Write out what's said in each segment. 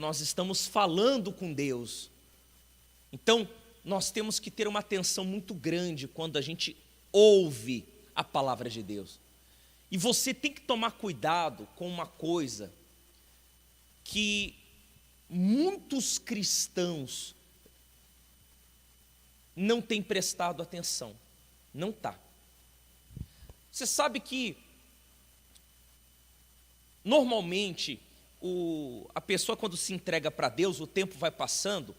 nós estamos falando com Deus. Então, nós temos que ter uma atenção muito grande quando a gente ouve a palavra de Deus. E você tem que tomar cuidado com uma coisa que muitos cristãos não têm prestado atenção. Não está. Você sabe que normalmente a pessoa, quando se entrega para Deus, o tempo vai passando,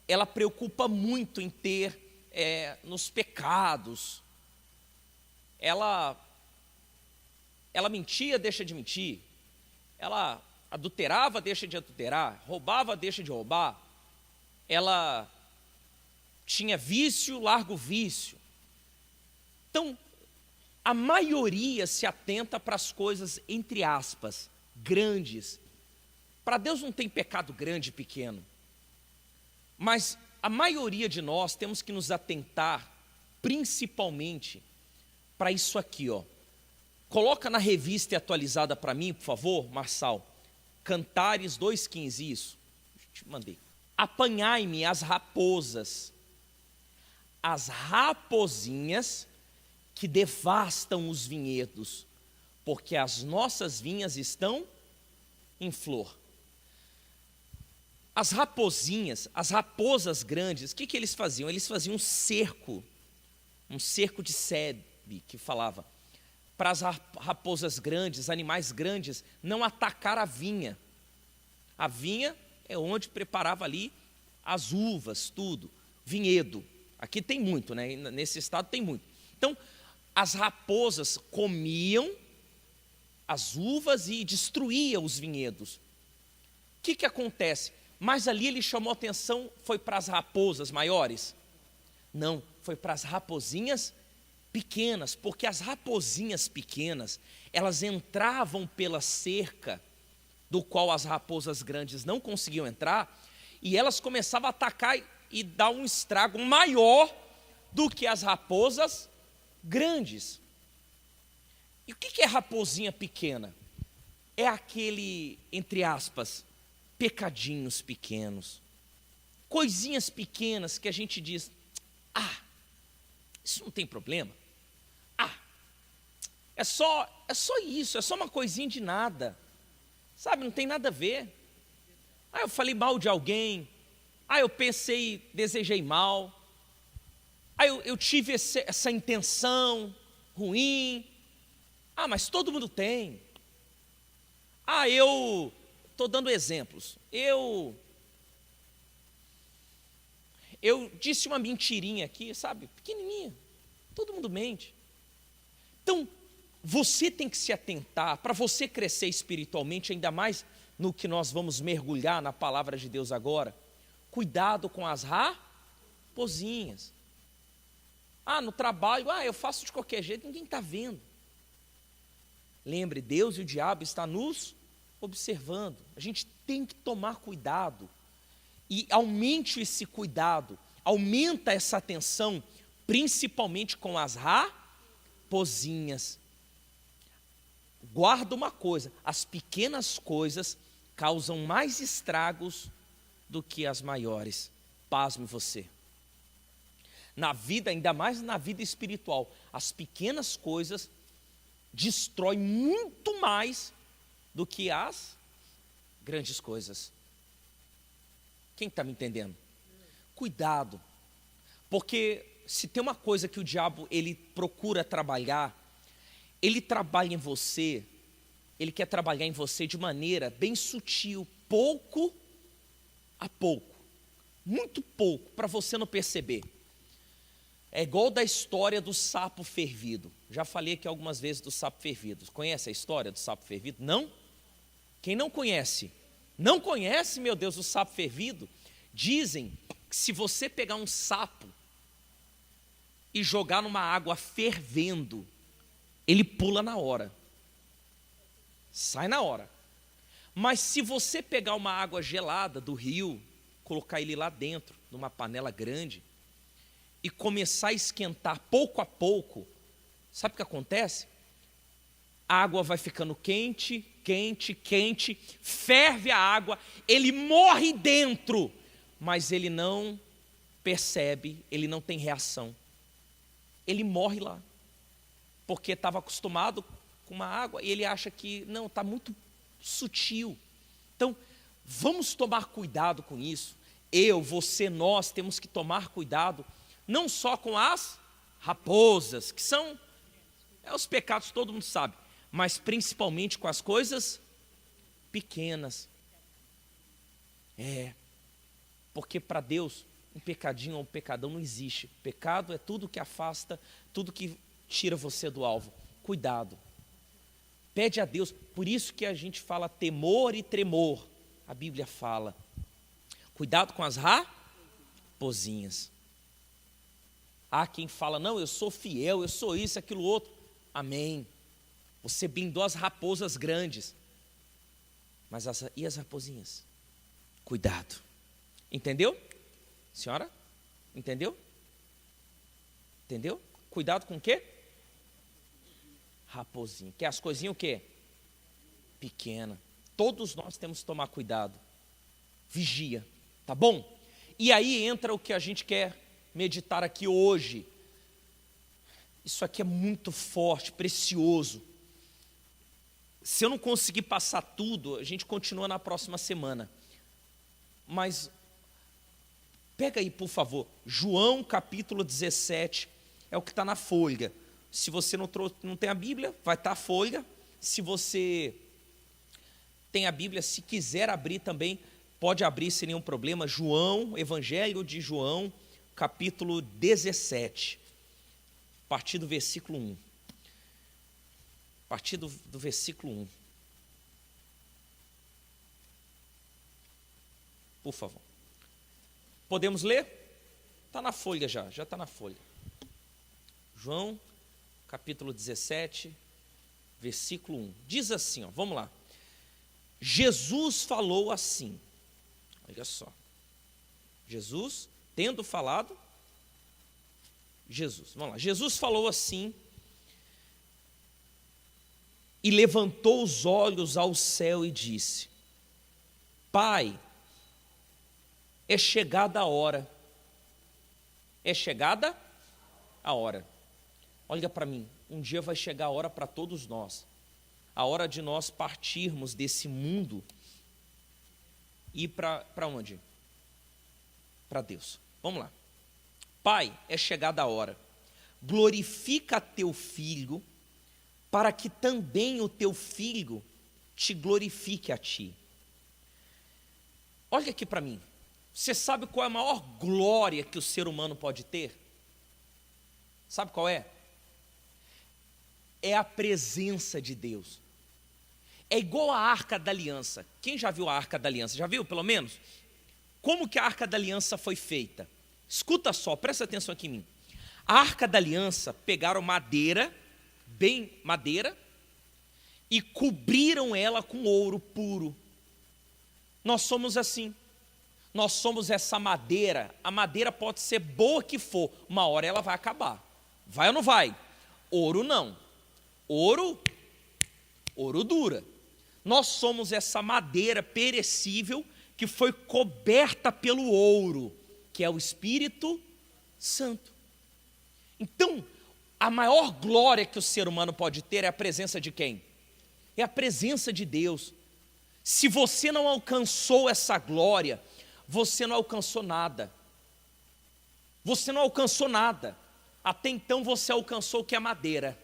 ela preocupa muito em ter nos pecados. Ela mentia, deixa de mentir. Ela adulterava, deixa de adulterar. Roubava, deixa de roubar. Ela tinha vício, larga o vício. Então, a maioria se atenta para as coisas, entre aspas, grandes. Para Deus não tem pecado grande e pequeno. Mas a maioria de nós temos que nos atentar principalmente para isso aqui, ó. Coloca na revista atualizada para mim, por favor, Marçal. Cantares 2,15, isso. Te mandei. Apanhai-me as raposas, as rapozinhas que devastam os vinhedos, porque as nossas vinhas estão em flor. As raposinhas, as raposas grandes, o que eles faziam? Eles faziam um cerco de sebe, que falava, para as raposas grandes, animais grandes, não atacar a vinha. A vinha é onde preparava ali as uvas, tudo, vinhedo. Aqui tem muito, né? Nesse estado tem muito. Então, as raposas comiam as uvas e destruíam os vinhedos. O que acontece? Mas ali ele chamou atenção, foi para as raposas maiores? Não, foi para as raposinhas pequenas, porque as raposinhas pequenas, elas entravam pela cerca, do qual as raposas grandes não conseguiam entrar, e elas começavam a atacar e dar um estrago maior do que as raposas grandes. E o que é raposinha pequena? É aquele, entre aspas, pecadinhos pequenos, coisinhas pequenas que a gente diz, isso não tem problema, é só isso, é só uma coisinha de nada, sabe, não tem nada a ver. Eu falei mal de alguém, eu pensei, desejei mal, eu tive essa intenção ruim, mas todo mundo tem. Eu estou dando exemplos, eu disse uma mentirinha aqui, sabe, pequenininha, todo mundo mente. Então, você tem que se atentar, para você crescer espiritualmente, ainda mais no que nós vamos mergulhar na palavra de Deus agora, cuidado com as raposinhas. No trabalho, eu faço de qualquer jeito, ninguém está vendo. Lembre, Deus e o diabo estão nos observando. A gente tem que tomar cuidado. E aumente esse cuidado, aumenta essa atenção, principalmente com as raposinhas. Guarda uma coisa, as pequenas coisas causam mais estragos do que as maiores. Pasme você. Na vida, ainda mais na vida espiritual, as pequenas coisas destroem muito mais do que as grandes coisas. Quem está me entendendo? Cuidado, porque se tem uma coisa que o diabo ele procura trabalhar, ele trabalha em você, ele quer trabalhar em você de maneira bem sutil, pouco a pouco, muito pouco, para você não perceber. É igual da história do sapo fervido. Já falei aqui algumas vezes do sapo fervido. Conhece a história do sapo fervido? Não? Quem não conhece? Não conhece, meu Deus, o sapo fervido? Dizem que se você pegar um sapo e jogar numa água fervendo, ele pula na hora. Sai na hora. Mas se você pegar uma água gelada do rio, colocar ele lá dentro, numa panela grande, e começar a esquentar pouco a pouco, sabe o que acontece? A água vai ficando quente, quente, quente, ferve a água, ele morre dentro, mas ele não percebe, ele não tem reação. Ele morre lá, porque estava acostumado com uma água e ele acha que, não, está muito sutil. Então, vamos tomar cuidado com isso. Eu, você, nós temos que tomar cuidado, não só com as raposas, que são os pecados, todo mundo sabe, mas principalmente com as coisas pequenas. Porque para Deus, um pecadinho ou um pecadão não existe. Pecado é tudo que afasta, tudo que tira você do alvo. Cuidado. Pede a Deus, por isso que a gente fala temor e tremor. A Bíblia fala. Cuidado com as raposinhas. Há quem fala, não, eu sou fiel, eu sou isso, aquilo outro. Amém. Você blindou as raposas grandes. Mas e as raposinhas? Cuidado. Entendeu? Senhora? Entendeu? Entendeu? Cuidado com o quê? Raposinha. Que é as coisinhas o quê? Pequena. Todos nós temos que tomar cuidado. Vigia. Tá bom? E aí entra o que a gente quer meditar aqui hoje. Isso aqui é muito forte, precioso. Se eu não conseguir passar tudo, a gente continua na próxima semana. Mas pega aí, por favor, João capítulo 17, é o que está na folha. Se você não tem a Bíblia, vai estar a folha. Se você tem a Bíblia, se quiser abrir também, pode abrir sem nenhum problema. João, Evangelho de João, capítulo 17, a partir do versículo 1. A partir do versículo 1. Por favor. Podemos ler? Está na folha já está na folha. João, capítulo 17, versículo 1. Diz assim, vamos lá. Jesus falou assim. Olha só. Jesus, tendo falado, vamos lá. Jesus falou assim, e levantou os olhos ao céu e disse: Pai, é chegada a hora. É chegada a hora. Olha para mim, um dia vai chegar a hora para todos nós. A hora de nós partirmos desse mundo e ir para onde? Para Deus. Vamos lá. Pai, é chegada a hora. Glorifica teu filho, para que também o teu filho te glorifique a ti. Olha aqui para mim. Você sabe qual é a maior glória que o ser humano pode ter? Sabe qual é? É a presença de Deus. É igual a Arca da Aliança. Quem já viu a Arca da Aliança? Já viu, pelo menos? Como que a Arca da Aliança foi feita? Escuta só, presta atenção aqui em mim. A Arca da Aliança pegaram madeira, e cobriram ela com ouro puro. Nós somos assim. Nós somos essa madeira. A madeira pode ser boa que for, uma hora ela vai acabar. Vai ou não vai? Ouro não. Ouro dura. Nós somos essa madeira perecível que foi coberta pelo ouro, que é o Espírito Santo. Então, a maior glória que o ser humano pode ter é a presença de quem? É a presença de Deus. Se você não alcançou essa glória, você não alcançou nada. Você não alcançou nada. Até então você alcançou o que é madeira,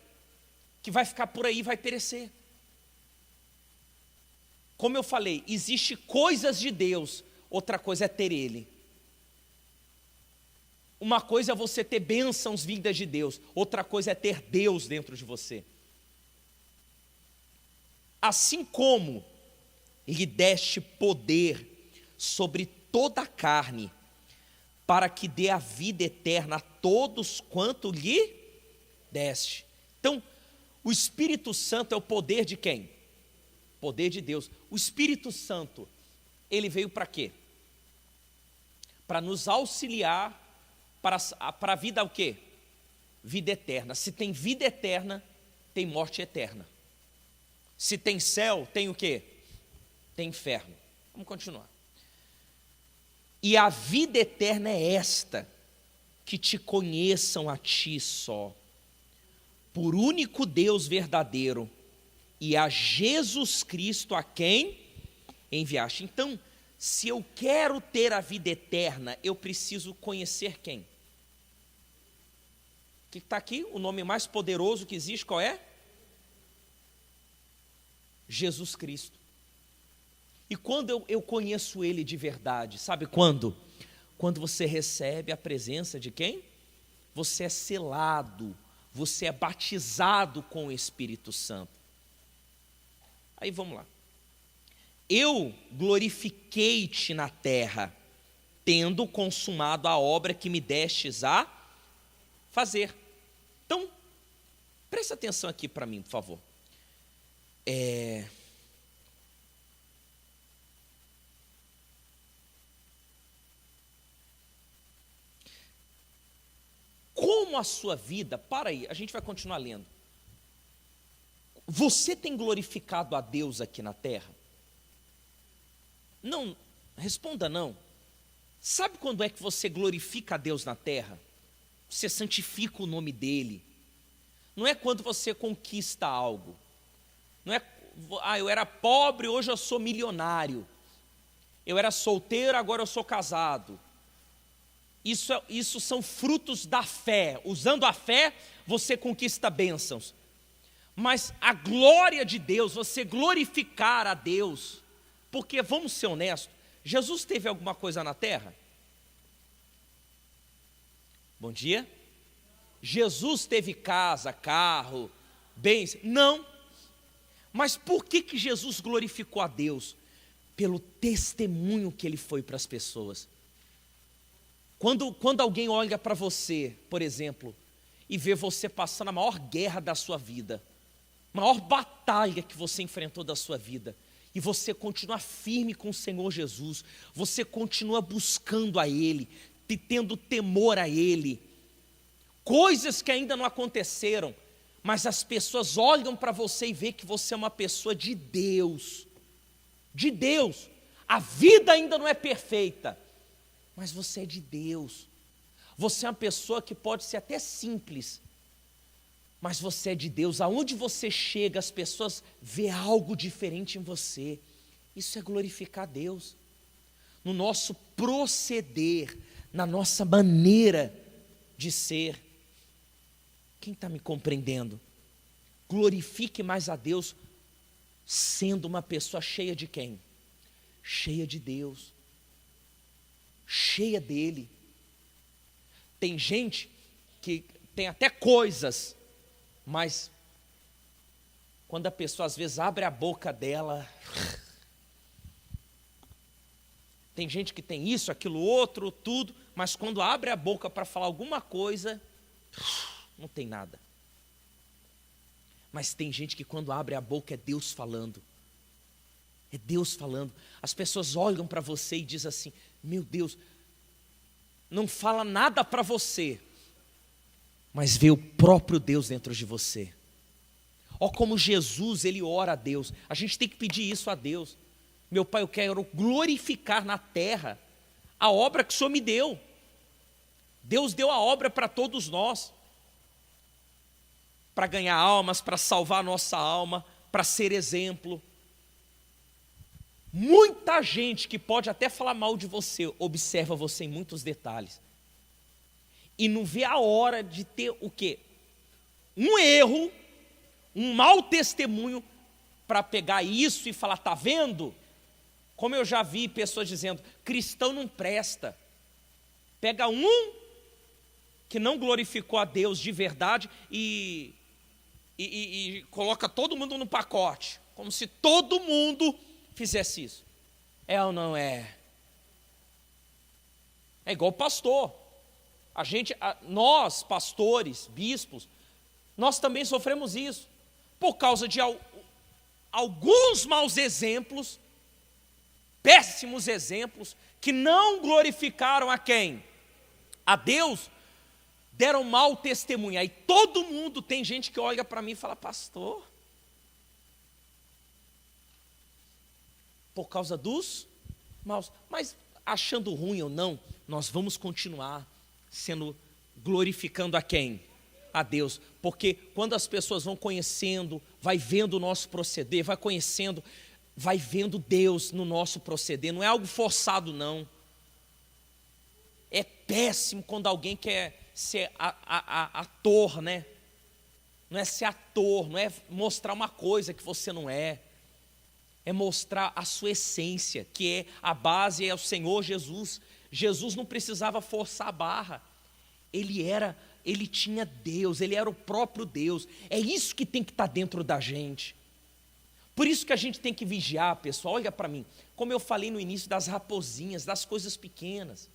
que vai ficar por aí e vai perecer. Como eu falei, existe coisas de Deus, outra coisa é ter Ele. Uma coisa é você ter bênçãos vindas de Deus, outra coisa é ter Deus dentro de você. Assim como lhe deste poder sobre toda a carne, para que dê a vida eterna a todos quanto lhe deste. Então, o Espírito Santo é o poder de quem? Poder de Deus. O Espírito Santo, ele veio para quê? Para nos auxiliar para a vida o quê? Vida eterna. Se tem vida eterna, tem morte eterna. Se tem céu, tem o quê? Tem inferno. Vamos continuar. E a vida eterna é esta, que te conheçam a ti só, por único Deus verdadeiro, e a Jesus Cristo a quem enviaste. Então, se eu quero ter a vida eterna, eu preciso conhecer quem? O que está aqui? O nome mais poderoso que existe, qual é? Jesus Cristo. E quando eu conheço Ele de verdade, sabe quando? Quando você recebe a presença de quem? Você é selado, você é batizado com o Espírito Santo. Aí vamos lá. Eu glorifiquei-te na terra, tendo consumado a obra que me destes a fazer. Então, presta atenção aqui para mim, por favor. Como a sua vida, para aí, a gente vai continuar lendo. Você tem glorificado a Deus aqui na terra? Não, responda não. Sabe quando é que você glorifica a Deus na terra? Você santifica o nome dEle. Não é quando você conquista algo. Não é, eu era pobre, hoje eu sou milionário. Eu era solteiro, agora eu sou casado. Isso são frutos da fé. Usando a fé, você conquista bênçãos. Mas a glória de Deus, você glorificar a Deus, porque vamos ser honestos, Jesus teve alguma coisa na terra? Bom dia. Jesus teve casa, carro, bens? Não. Mas por que Jesus glorificou a Deus? Pelo testemunho que ele foi para as pessoas. Quando alguém olha para você, por exemplo, e vê você passando a maior guerra da sua vida, maior batalha que você enfrentou da sua vida, e você continua firme com o Senhor Jesus, você continua buscando a Ele, tendo temor a Ele, coisas que ainda não aconteceram, mas as pessoas olham para você e vê que você é uma pessoa de Deus, a vida ainda não é perfeita, mas você é de Deus, você é uma pessoa que pode ser até simples, mas você é de Deus, aonde você chega, as pessoas vê algo diferente em você, isso é glorificar a Deus, no nosso proceder, na nossa maneira de ser. Quem está me compreendendo? Glorifique mais a Deus, sendo uma pessoa cheia de quem? Cheia de Deus, cheia dEle. Tem gente que tem até coisas, mas quando a pessoa às vezes abre a boca dela, tem gente que tem isso, aquilo, outro, tudo, mas quando abre a boca para falar alguma coisa, não tem nada. Mas tem gente que quando abre a boca é Deus falando. É Deus falando. As pessoas olham para você e dizem assim, meu Deus, não fala nada para você, mas vê o próprio Deus dentro de você. Ó como Jesus, ele ora a Deus. A gente tem que pedir isso a Deus. Meu Pai, eu quero glorificar na terra a obra que o Senhor me deu. Deus deu a obra para todos nós. Para ganhar almas, para salvar a nossa alma, para ser exemplo. Muita gente que pode até falar mal de você, observa você em muitos detalhes. E não vê a hora de ter o quê? Um erro, um mau testemunho, para pegar isso e falar, está vendo? Como eu já vi pessoas dizendo, cristão não presta. Pega um que não glorificou a Deus de verdade e coloca todo mundo no pacote, como se todo mundo fizesse isso. É ou não é? É igual pastor. Nós, pastores, bispos, nós também sofremos isso, por causa de alguns maus exemplos, péssimos exemplos, que não glorificaram a quem? A Deus, deram mau testemunho. Aí todo mundo, tem gente que olha para mim e fala, pastor, por causa dos maus. Mas achando ruim ou não, nós vamos continuar glorificando a quem? A Deus. Porque quando as pessoas vão conhecendo, vai vendo o nosso proceder, vai vendo Deus no nosso proceder. Não é algo forçado, não. É péssimo quando alguém quer ser ator, né? Não é ser ator, não é mostrar uma coisa que você não é. É mostrar a sua essência, que é a base, é o Senhor Jesus. Jesus não precisava forçar a barra. Ele tinha Deus, ele era o próprio Deus. É isso que tem que estar dentro da gente. Por isso que a gente tem que vigiar, pessoal. Olha para mim, como eu falei no início das raposinhas, das coisas pequenas.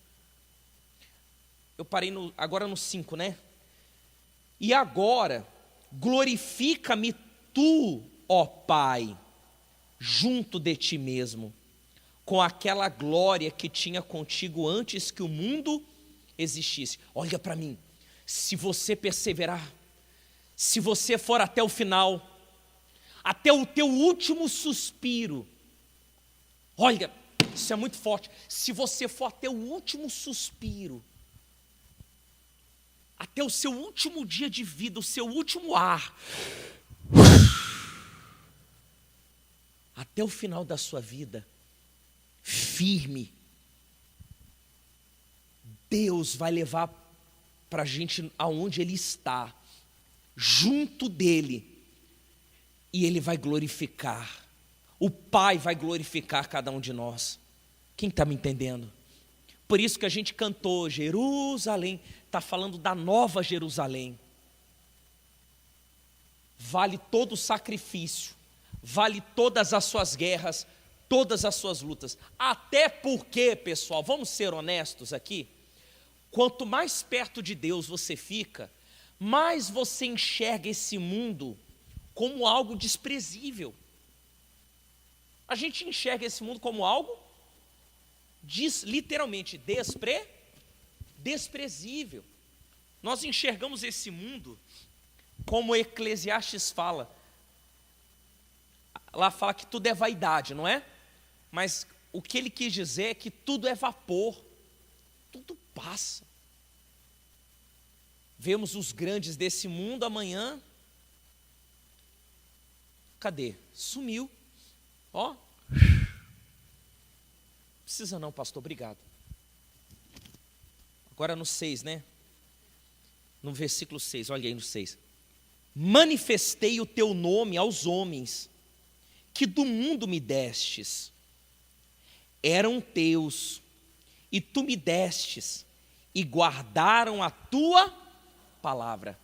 Eu parei agora no 5, né? E agora, glorifica-me tu, ó Pai, junto de ti mesmo, com aquela glória que tinha contigo antes que o mundo existisse. Olha para mim, se você perseverar, se você for até o final, até o teu último suspiro, olha, isso é muito forte, se você for até o último suspiro, até o seu último dia de vida, o seu último ar, até o final da sua vida, firme, Deus vai levar para a gente aonde Ele está, junto dEle, e Ele vai glorificar, o Pai vai glorificar cada um de nós. Quem está me entendendo? Por isso que a gente cantou Jerusalém, está falando da nova Jerusalém. Vale todo o sacrifício, vale todas as suas guerras, todas as suas lutas. Até porque, pessoal, vamos ser honestos aqui, quanto mais perto de Deus você fica, mais você enxerga esse mundo como algo desprezível. A gente enxerga esse mundo como algo literalmente desprezível. Nós enxergamos esse mundo como Eclesiastes fala. Lá fala que tudo é vaidade, não é? Mas o que ele quis dizer é que tudo é vapor, tudo passa. Vemos os grandes desse mundo amanhã. Cadê? Sumiu. Ó. Precisa não, pastor, obrigado. Agora no 6, né? No versículo 6, olha aí no 6. Manifestei o teu nome aos homens, que do mundo me destes. Eram teus, e tu me destes, e guardaram a tua palavra.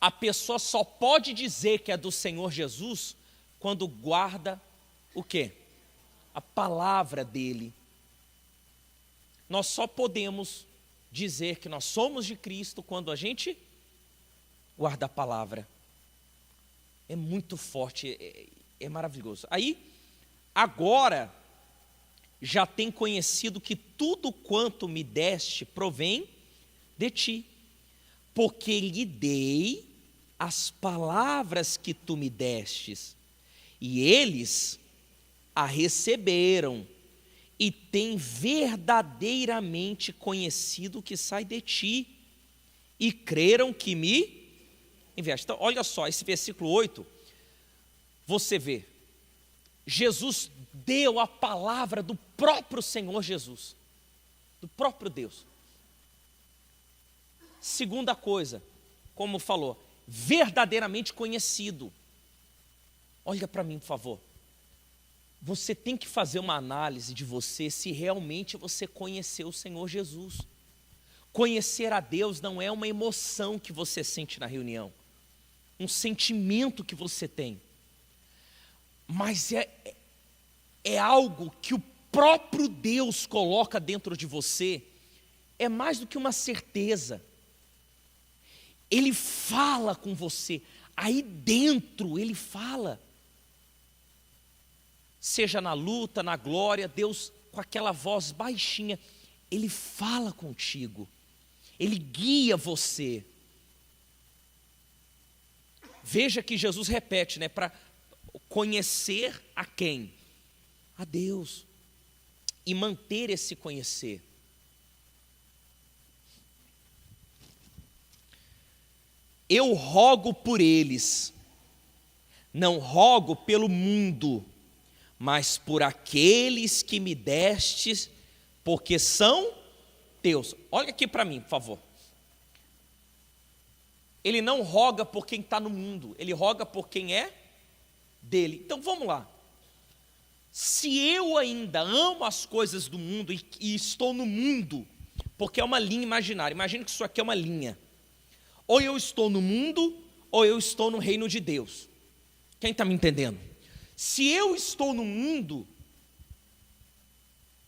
A pessoa só pode dizer que é do Senhor Jesus quando guarda o quê? A palavra dele. Nós só podemos dizer que nós somos de Cristo quando a gente guarda a palavra. É muito forte, é maravilhoso. Aí, agora, já tem conhecido que tudo quanto me deste provém de ti, porque lhe dei as palavras que tu me destes, e eles a receberam, e têm verdadeiramente conhecido o que sai de ti, e creram que me enviaste. Então, olha só, esse versículo 8, você vê, Jesus deu a palavra do próprio Senhor Jesus, do próprio Deus. Segunda coisa, como falou, verdadeiramente conhecido. Olha para mim, por favor. Você tem que fazer uma análise de você, se realmente você conheceu o Senhor Jesus. Conhecer a Deus não é uma emoção que você sente na reunião, um sentimento que você tem, mas é algo que o próprio Deus coloca dentro de você. É mais do que uma certeza. Ele fala com você, aí dentro ele fala. Seja na luta, na glória, Deus com aquela voz baixinha, Ele fala contigo, Ele guia você. Veja que Jesus repete, né, para conhecer a quem? a Deus e manter esse conhecer. Eu rogo por eles, não rogo pelo mundo, mas por aqueles que me destes, porque são teus. Olha aqui para mim, por favor. Ele não roga por quem está no mundo, ele roga por quem é dele. Então vamos lá. Se eu ainda amo as coisas do mundo e estou no mundo, porque é uma linha imaginária, imagina que isso aqui é uma linha. Ou eu estou no mundo, ou eu estou no reino de Deus. Quem está me entendendo? Se eu estou no mundo,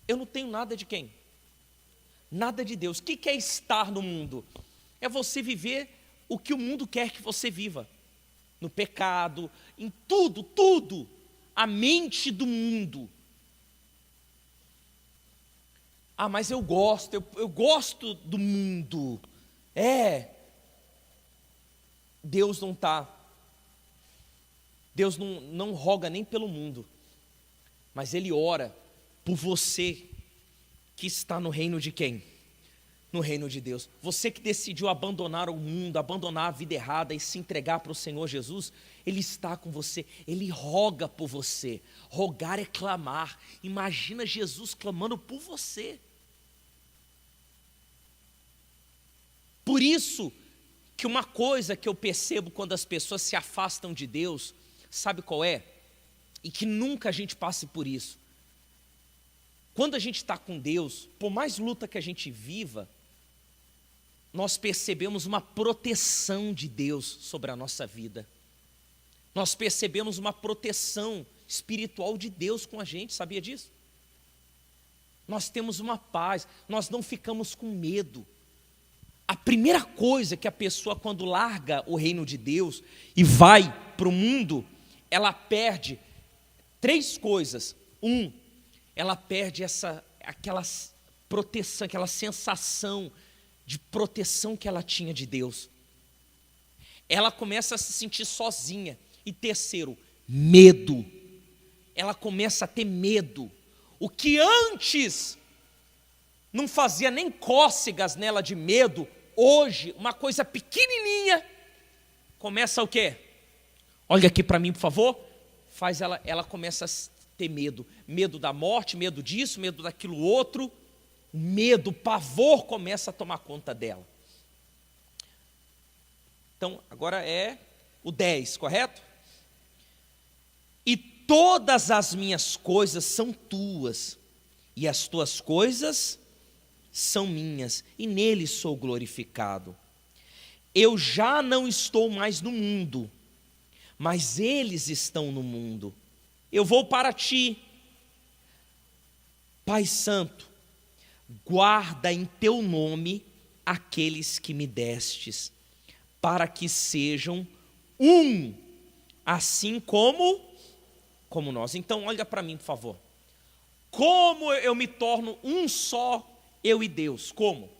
eu não tenho nada de quem? Nada de Deus. O que é estar no mundo? É você viver o que o mundo quer que você viva. No pecado, em tudo, tudo. A mente do mundo. Ah, mas eu gosto gosto do mundo. Deus não está. Deus não roga nem pelo mundo, mas Ele ora por você que está no reino de quem? No reino de Deus. Você que decidiu abandonar o mundo, abandonar a vida errada e se entregar para o Senhor Jesus, Ele está com você, Ele roga por você. Rogar é clamar. Imagina Jesus clamando por você. Por isso que uma coisa que eu percebo quando as pessoas se afastam de Deus, sabe qual é? E que nunca a gente passe por isso. Quando a gente está com Deus, por mais luta que a gente viva, nós percebemos uma proteção de Deus sobre a nossa vida. Nós percebemos uma proteção espiritual de Deus com a gente, sabia disso? Nós temos uma paz, nós não ficamos com medo. A primeira coisa que a pessoa, quando larga o reino de Deus e vai para o mundo, ela perde 3 coisas. Ela perde aquela proteção, aquela sensação de proteção que ela tinha de Deus. Ela começa a se sentir sozinha. E terceiro, medo. Ela começa a ter medo. O que antes não fazia nem cócegas nela de medo, hoje, uma coisa pequenininha, começa o quê? Olha aqui para mim, por favor. Ela começa a ter medo. Medo da morte, medo disso, medo daquilo outro. Medo, pavor começa a tomar conta dela. Então, agora é o 10, correto? E todas as minhas coisas são tuas, e as tuas coisas são minhas, e nele sou glorificado. Eu já não estou mais no mundo, mas eles estão no mundo. Eu vou para ti. Pai Santo, guarda em teu nome aqueles que me destes, para que sejam um, assim como nós. Então olha para mim, por favor. Como eu me torno um só, eu e Deus? Como?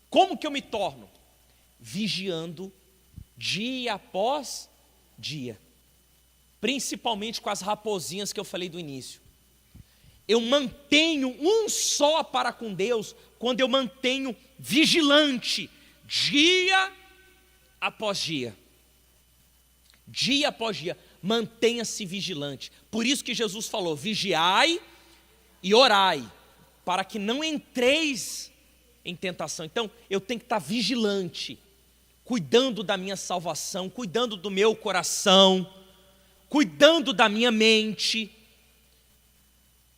Como que eu me torno? Vigiando dia após dia, principalmente com as raposinhas que eu falei do início. Eu mantenho um só para com Deus quando eu mantenho vigilante dia após dia. Dia após dia, mantenha-se vigilante. Por isso que Jesus falou: vigiai e orai, para que não entreis em tentação. Então, eu tenho que estar vigilante, cuidando da minha salvação, cuidando do meu coração, cuidando da minha mente,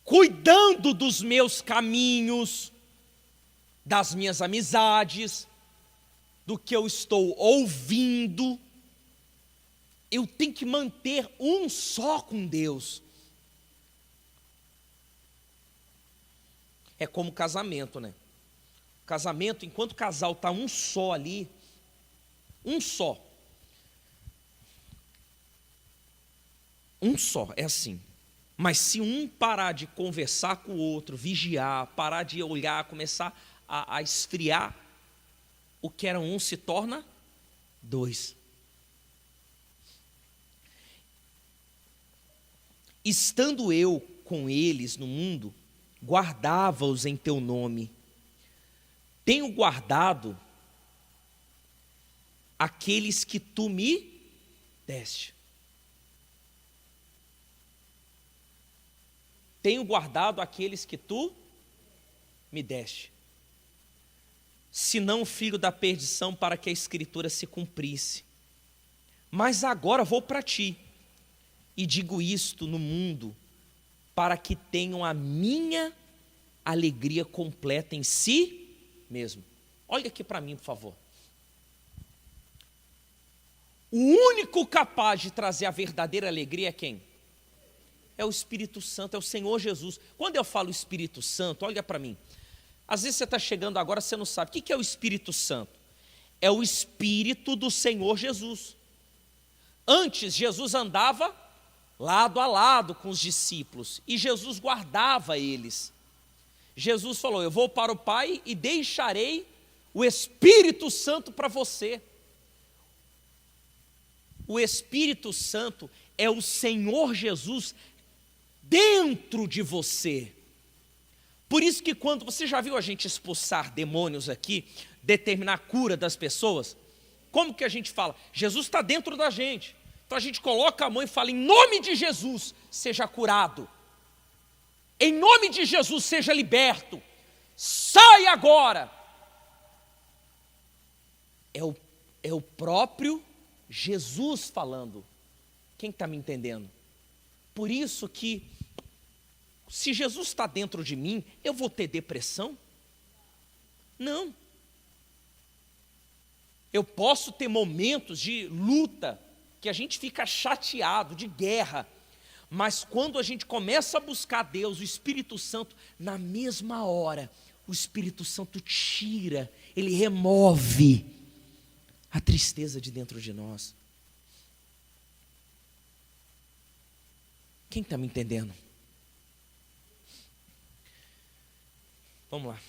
cuidando dos meus caminhos, das minhas amizades, do que eu estou ouvindo. Eu tenho que manter um só com Deus. É como casamento, né? Casamento, enquanto o casal está um só ali, um só, é assim. Mas se um parar de conversar com o outro, vigiar, parar de olhar, começar a esfriar, o que era um se torna 2. Estando eu com eles no mundo, guardava-os em teu nome. Tenho guardado aqueles que tu me deste. Tenho guardado aqueles que tu me deste. Senão o filho da perdição, para que a escritura se cumprisse. Mas agora vou para ti, e digo isto no mundo, para que tenham a minha alegria completa em si mesmo. Olha aqui para mim, por favor. O único capaz de trazer a verdadeira alegria é quem? É o Espírito Santo, é o Senhor Jesus. Quando eu falo Espírito Santo, olha para mim. Às vezes você está chegando agora, você não sabe. O que é o Espírito Santo? É o Espírito do Senhor Jesus. Antes, Jesus andava lado a lado com os discípulos, e Jesus guardava eles. Jesus falou, eu vou para o Pai e deixarei o Espírito Santo para você. O Espírito Santo é o Senhor Jesus dentro de você. Por isso que quando, você já viu a gente expulsar demônios aqui, determinar a cura das pessoas? Como que a gente fala? Jesus está dentro da gente. Então a gente coloca a mão e fala, em nome de Jesus, seja curado. Em nome de Jesus, seja liberto. Sai agora. É o próprio Jesus falando. Quem está me entendendo? Por isso que, se Jesus está dentro de mim, eu vou ter depressão? Não. Eu posso ter momentos de luta, que a gente fica chateado, de guerra, mas quando a gente começa a buscar Deus, o Espírito Santo, na mesma hora, o Espírito Santo tira, ele remove a tristeza de dentro de nós. Quem está me entendendo? Vamos lá.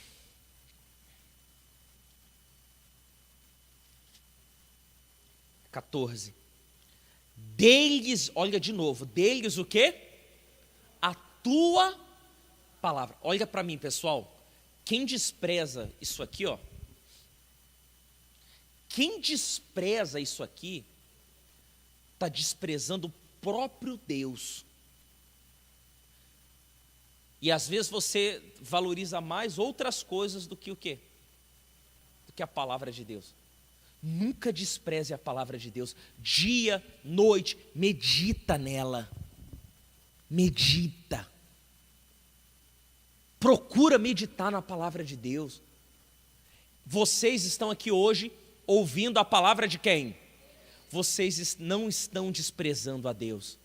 (14) Dê-lhes, olha de novo, dê-lhes o quê? A tua palavra. Olha para mim, pessoal. Quem despreza isso aqui, ó. Quem despreza isso aqui, está desprezando o próprio Deus. E às vezes você valoriza mais outras coisas do que o quê? Do que a palavra de Deus. Nunca despreze a palavra de Deus. Dia, noite, medita nela. Medita. Procura meditar na palavra de Deus. Vocês estão aqui hoje ouvindo a palavra de quem? Vocês não estão desprezando a Deus.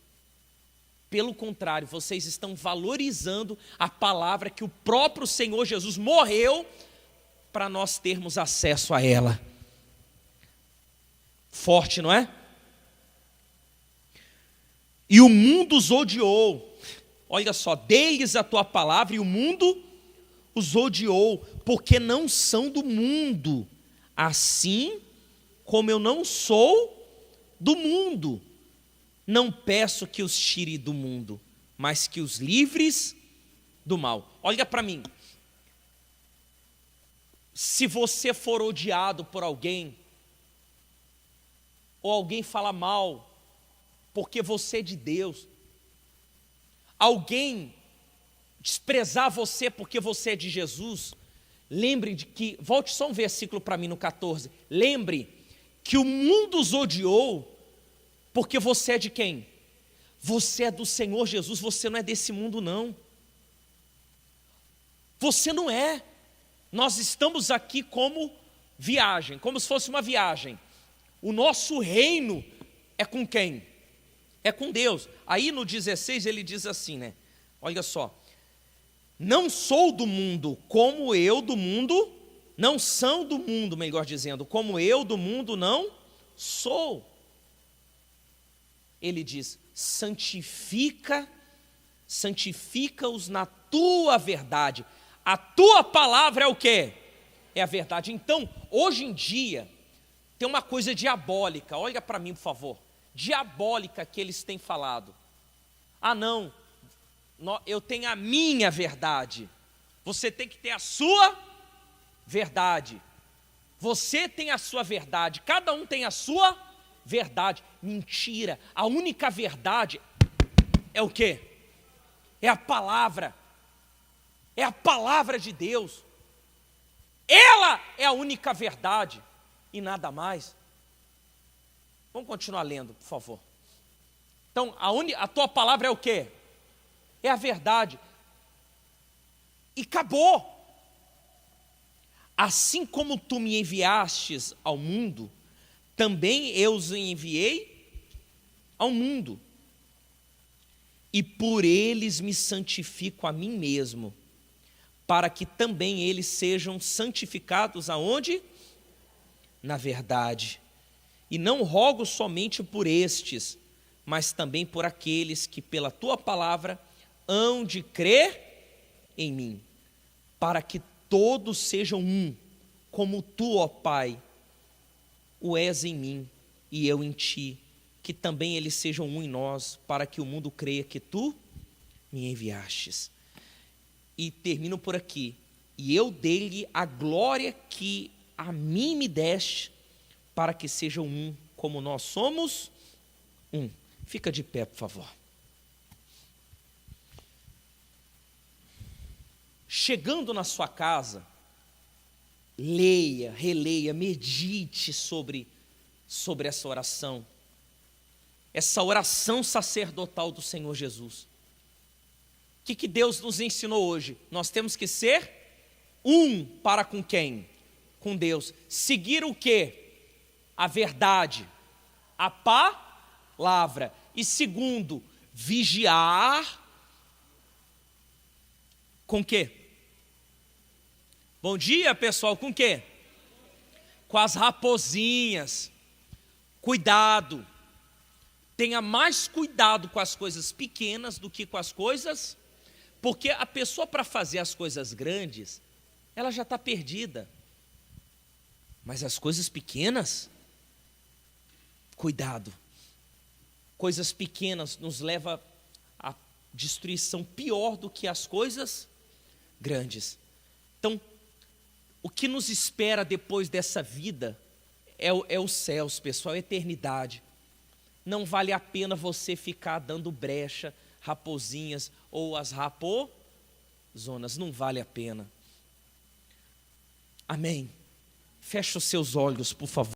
Pelo contrário, vocês estão valorizando a palavra que o próprio Senhor Jesus morreu para nós termos acesso a ela. Forte, não é? E o mundo os odiou. Olha só, dê-lhes a tua palavra e o mundo os odiou, porque não são do mundo, assim como eu não sou do mundo. Não peço que os tire do mundo, mas que os livres do mal. Olha para mim. Se você for odiado por alguém, ou alguém fala mal, porque você é de Deus, alguém desprezar você porque você é de Jesus, lembre de que, volte só um versículo para mim no 14, lembre que o mundo os odiou, porque você é de quem? Você é do Senhor Jesus, você não é desse mundo não. Você não é. Nós estamos aqui como viagem, como se fosse uma viagem. O nosso reino é com quem? É com Deus. Aí no 16 ele diz assim, né? Olha só. Não sou do mundo, como eu do mundo, não são do mundo, melhor dizendo, como eu do mundo não sou. Ele diz, santifica-os na tua verdade. A tua palavra é o quê? É a verdade. Então, hoje em dia, tem uma coisa diabólica, olha para mim, por favor. Diabólica que eles têm falado. Ah, não, eu tenho a minha verdade. Você tem que ter a sua verdade. Você tem a sua verdade. Cada um tem a sua verdade. Mentira. A única verdade é o quê? É a palavra. É a palavra de Deus. Ela é a única verdade e nada mais. Vamos continuar lendo, por favor. Então, a tua palavra é o quê? É a verdade. E acabou. Assim como tu me enviastes ao mundo, também eu os enviei ao mundo. E por eles me santifico a mim mesmo, para que também eles sejam santificados aonde? Na verdade. E não rogo somente por estes, mas também por aqueles que pela tua palavra hão de crer em mim, para que todos sejam um, como tu, ó Pai, o és em mim e eu em ti, que também eles sejam um em nós, para que o mundo creia que tu me enviastes. E termino por aqui. E eu dei-lhe a glória que a mim me deste, para que sejam um, como nós somos um. Fica de pé, por favor. Chegando na sua casa, leia, releia, medite sobre essa oração. Essa oração sacerdotal do Senhor Jesus. O que Deus nos ensinou hoje? Nós temos que ser um para com quem? Com Deus. Seguir o quê? A verdade, a palavra. E segundo, vigiar com quê? Bom dia, pessoal, com quê? Com as raposinhas. Cuidado. Tenha mais cuidado com as coisas pequenas do que com as coisas, porque a pessoa para fazer as coisas grandes, ela já está perdida. Mas as coisas pequenas, cuidado. Coisas pequenas nos levam à destruição pior do que as coisas grandes. Então, o que nos espera depois dessa vida é os céus, pessoal, é a eternidade. Não vale a pena você ficar dando brecha, raposinhas ou as rapozonas, não vale a pena. Amém. Feche os seus olhos, por favor.